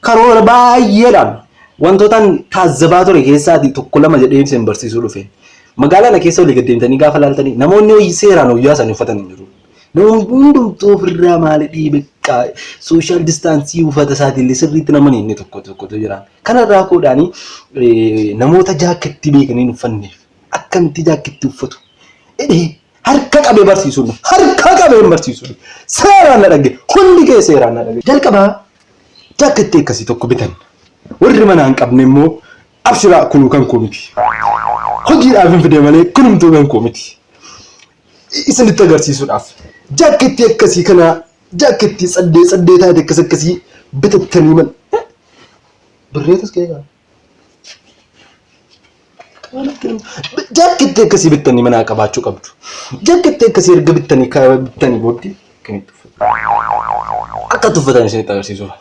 karoora baay'eedhaan wantoota taazabaa ture keessaati tokko lama jedhee isin barsiisuu dhufe. Magaalaa keessa olii gad deemtanii gaafa laaltanii namoonni hojii seeraan hojii isaanii uffatan hin jiru. Namoonni hundumtuu ofirraa maali dhiibbaa sooshaal distaansii uffata isaatiillee sirriitti namni inni tokkotu jira. Kanarraa koodhaanii namoota jaakkeetti beekanii uffanneef akkamitti jaakkeetti uffatu? Harka qabee barsiisuun seeraan na dhagge hundi kee seeraan na dhagge. Jalqabaa jaakkeetti akkasii tokko bitan. Warri mana hin qabne immoo abshiraa kun kan koo miti. Hojiidhaaf hin fide malee kunumtuu kan koo miti. Isinitti agarsiisuudhaaf jaakkeetti akkasii kana jaakkeetti saddee taate akkasii bitattanii man. Birreetas keegaa. Jaakkeetti akkasii bittanii mana qabaachuu qabdu. Jaakkeetti akkasii erga bittanii booddee kamitti uffatu? Akka tuffatan isinitti agarsiisuuf.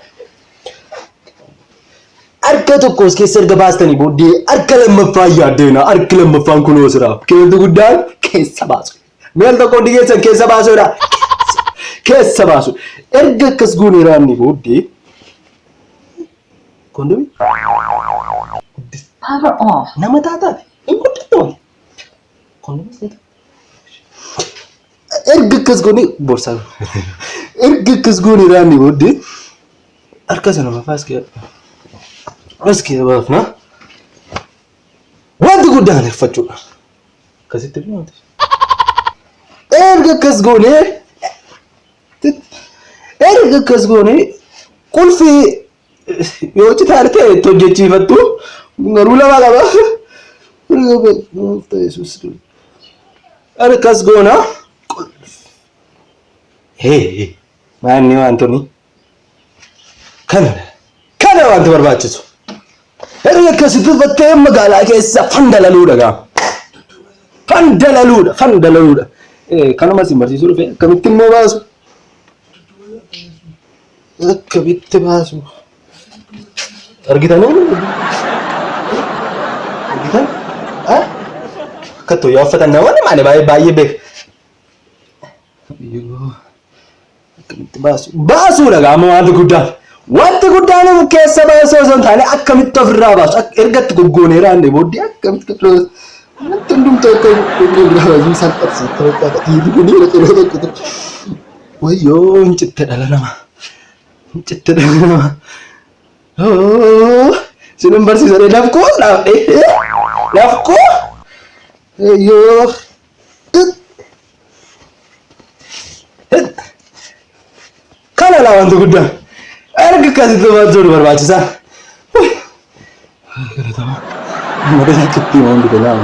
Harka tokkos keessa erga baastanii booddee harka lammaffaa yaaddeena. Harki lammaffaan kunoo siraaf. Keessa guddaan keessa baasu. Meel tokko hundi keessan keessa baasuudha. Keessa baasu. Erga akkas goonee raanni booddee. Kondomii? Power off. Nama taataate. Hin guddatoo. Kondomii? Erga akkas goonee borsaa. Erga akkas goonee raanni booddee. Harka sana mafaas kee. Askii baafna. Wanti guddaan hirfachuudha. Akkasitti bineelda. Erga akkas goonee qulfii yoo citaar ta'e hojjechiifattu garuu lama qaba. Akkas goona. Maanni wantoonni kana wanti barbaachisu. Erga akkasitti uffattee magaalaa keessa fandalaluudha. Fandalaluudha. Kanuma isin barsiisuu dhufe akkamitti immoo baasu? Akkamitti baasu? Argitan? Akkattuu yoo uffatan namoonni maali baay'ee beeku. Akkamitti baasu? Baasuudha gaama wanti guddaan. Wanti guddaan keessa baasuu osoo hin taane akkamitti ofirraa baasu? Ergatti goggoonee raanne booddee akkamitti baasu? Wanti hundumtuu akka goggoonee raasuu salphatu ta'uu dhiibi kunii dhaqee tokko. Wayyoo hin citte dhala namaa. Sinin barsiisanii lafkoo lafkoo. Yoo. Kana laa wanti guddaan. Erga akkasitti baasuun barbaachisaa. Amma jaakkeetti waan bitaa